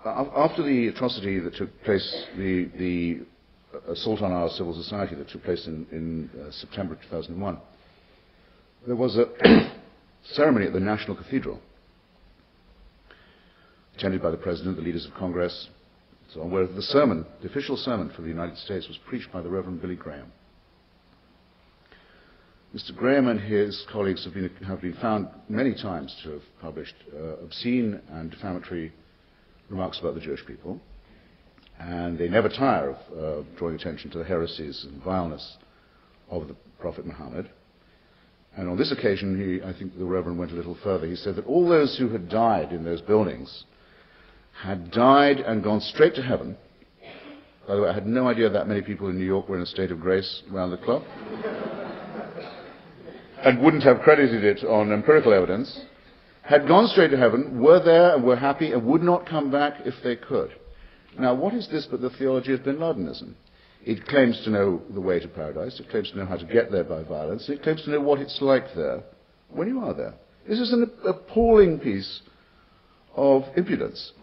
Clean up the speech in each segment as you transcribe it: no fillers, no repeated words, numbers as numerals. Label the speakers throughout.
Speaker 1: After the atrocity that took place, the assault on our civil society that took place in September 2001, there was a ceremony at the National Cathedral, attended by the President, the leaders of Congress, and so on, where the official sermon for the United States was preached by the Reverend Billy Graham. Mr. Graham and his colleagues have been found many times to have published obscene and defamatory remarks about the Jewish people, and they never tire of drawing attention to the heresies and vileness of the Prophet Muhammad. And on this occasion, I think the Reverend went a little further. He said that all those who had died in those buildings had died and gone straight to heaven. By the way, I had no idea that many people in New York were in a state of grace round the clock, and wouldn't have credited it on empirical evidence, had gone straight to heaven, were there and were happy, and would not come back if they could. Now, what is this but the theology of bin Ladenism? It claims to know the way to paradise, it claims to know how to get there by violence, it claims to know what it's like there when you are there. This is an appalling piece of impudence.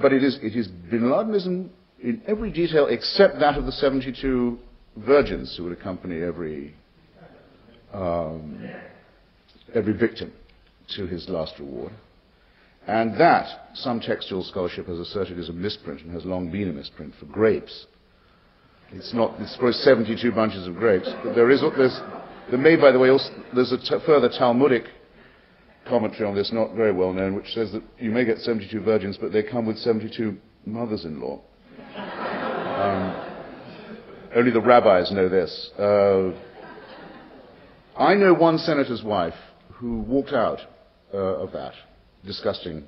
Speaker 1: But it is bin Ladenism in every detail except that of the 72 virgins who would accompany every victim to his last reward. And that, some textual scholarship has asserted, is a misprint, and has long been a misprint, for grapes. It's probably 72 bunches of grapes, but there's a further Talmudic commentary on this, not very well known, which says that you may get 72 virgins, but they come with 72 mothers-in-law. Only the rabbis know this. I know one senator's wife who walked out of that disgusting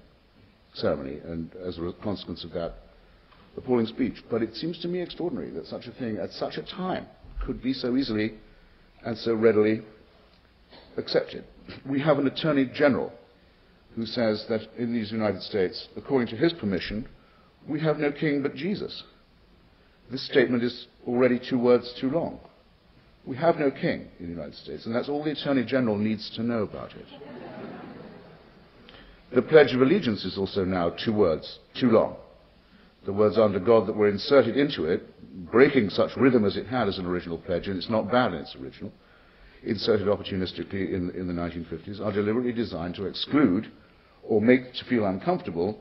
Speaker 1: ceremony, and as a consequence of that appalling speech. But it seems to me extraordinary that such a thing at such a time could be so easily and so readily accepted. We have an Attorney General who says that in these United States, according to his permission, we have no king but Jesus. This statement is already 2 words too long. We have no king in the United States, and that's all the Attorney General needs to know about it. The Pledge of Allegiance is also now 2 words too long. The words "under God" that were inserted into it, breaking such rhythm as it had as an original pledge, and it's not bad in its original, inserted opportunistically in the 1950s, are deliberately designed to exclude or make to feel uncomfortable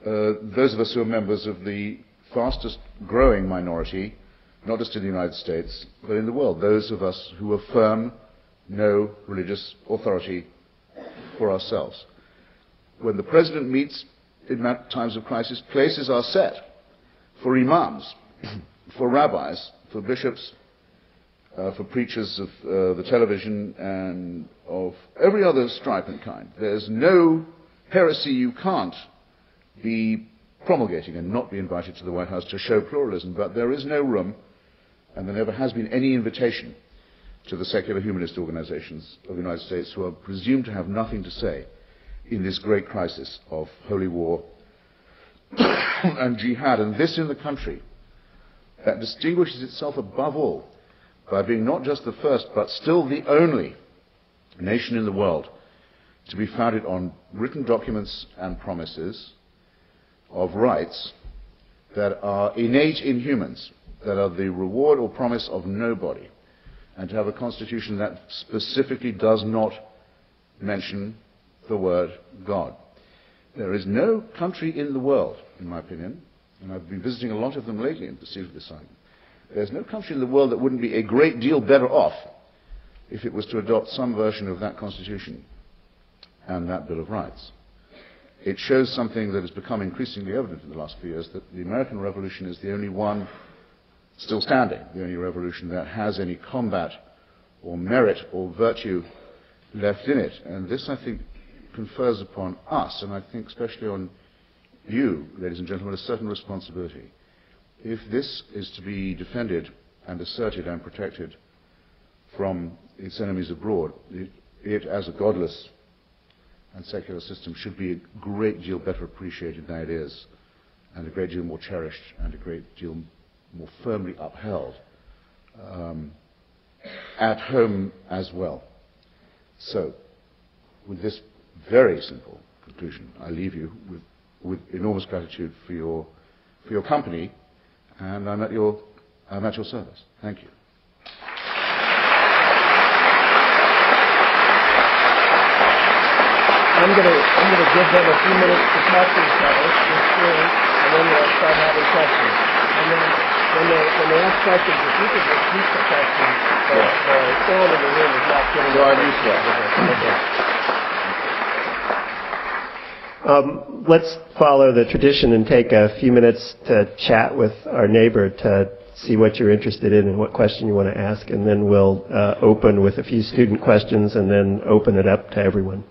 Speaker 1: those of us who are members of the fastest growing minority, not just in the United States, but in the world, those of us who affirm no religious authority for ourselves. When the President meets in times of crisis, places are set for imams, for rabbis, for bishops, for preachers of the television, and of every other stripe and kind. There's no heresy you can't be promulgating and not be invited to the White House to show pluralism, but there is no room, and there never has been any invitation to the secular humanist organizations of the United States, who are presumed to have nothing to say in this great crisis of holy war and jihad, and this in the country that distinguishes itself above all by being not just the first, but still the only nation in the world to be founded on written documents and promises of rights that are innate in humans, that are the reward or promise of nobody, and to have a constitution that specifically does not mention the word God. There is no country in the world, in my opinion, and I've been visiting a lot of them lately in pursuit of this argument, there's no country in the world that wouldn't be a great deal better off if it was to adopt some version of that constitution and that Bill of Rights. It shows something that has become increasingly evident in the last few years, that the American Revolution is the only one still standing, the only revolution that has any combat or merit or virtue left in it. And this, I think, confers upon us, and I think especially on you, ladies and gentlemen, a certain responsibility. If this is to be defended and asserted and protected from its enemies abroad, it as a godless and secular system should be a great deal better appreciated than it is, and a great deal more cherished, and a great deal more firmly upheld at home as well. So, with this very simple conclusion, I leave you with with enormous gratitude for your company, and I'm at your service. Thank you.
Speaker 2: I'm going to give them a few minutes to talk to each other, and then we'll start having questions. And then when they ask questions, if you could repeat the question, the sound in the room is not getting.
Speaker 1: So I'm used to
Speaker 2: it. Let's follow the tradition and take a few minutes to chat with our neighbor to see what you're interested in and what question you want to ask, and then we'll open with a few student questions and then open it up to everyone.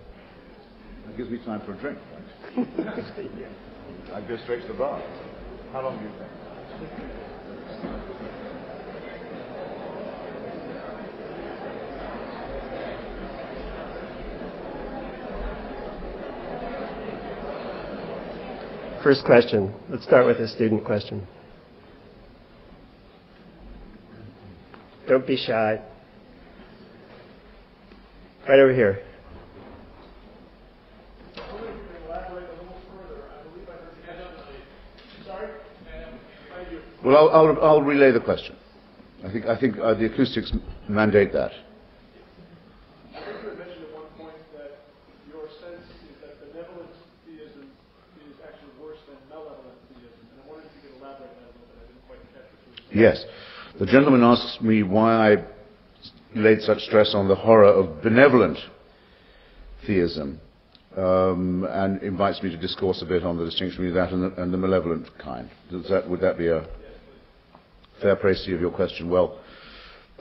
Speaker 1: That gives me time for a drink, right? I go straight to the bar. How long do you think?
Speaker 2: First question. Let's start with a student question. Don't be shy. Right over here.
Speaker 1: Well, I'll relay the question. I think the acoustics mandate that.
Speaker 3: I think you had mentioned at one point that your sense is that benevolent theism is actually worse than malevolent theism, and I wondered if you could elaborate on that a little bit. I didn't quite catch what you were saying.
Speaker 1: Yes. The gentleman asks me why I laid such stress on the horror of benevolent theism, and invites me to discourse a bit on the distinction between that and the malevolent kind. Would that be a fair précis of your question? Well,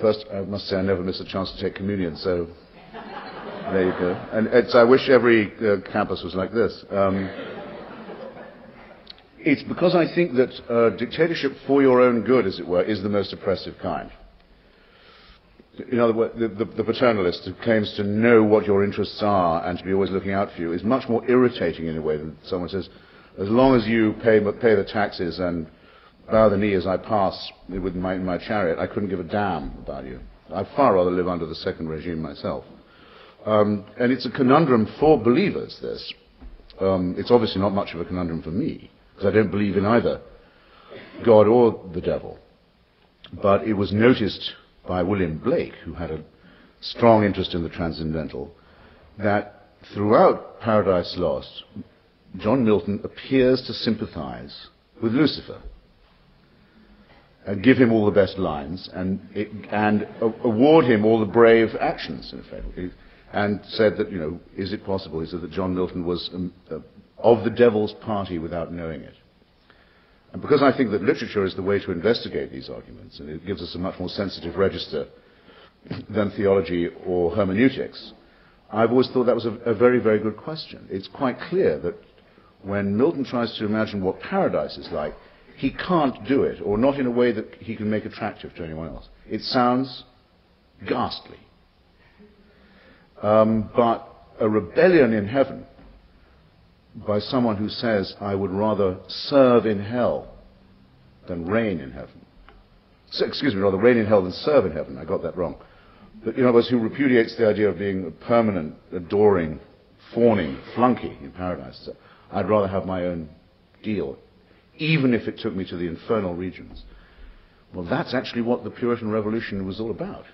Speaker 1: first, I must say I never miss a chance to take communion, so there you go. And I wish every campus was like this. It's because I think that dictatorship for your own good, as it were, is the most oppressive kind. In other words, the paternalist who claims to know what your interests are and to be always looking out for you is much more irritating in a way than someone says, as long as you pay the taxes and bow the knee as I pass with my chariot, I couldn't give a damn about you. I'd far rather live under the second regime myself. And it's a conundrum for believers, this. It's obviously not much of a conundrum for me, because I don't believe in either God or the devil. But it was noticed by William Blake, who had a strong interest in the transcendental, that throughout Paradise Lost, John Milton appears to sympathize with Lucifer and give him all the best lines and award him all the brave actions, in effect. And said that, is it possible? He said that John Milton was of the devil's party without knowing it. And because I think that literature is the way to investigate these arguments, and it gives us a much more sensitive register than theology or hermeneutics, I've always thought that was a very, very good question. It's quite clear that when Milton tries to imagine what paradise is like, he can't do it, or not in a way that he can make attractive to anyone else. It sounds ghastly. But a rebellion in heaven by someone who says, I would rather serve in hell than reign in heaven. Rather reign in hell than serve in heaven. I got that wrong. But in other words, who repudiates the idea of being a permanent, adoring, fawning flunky in paradise. So I'd rather have my own deal, even if it took me to the infernal regions. Well, that's actually what the Puritan Revolution was all about.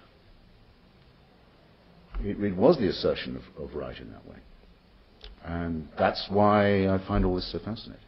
Speaker 1: It was the assertion of right in that way. And that's why I find all this so fascinating.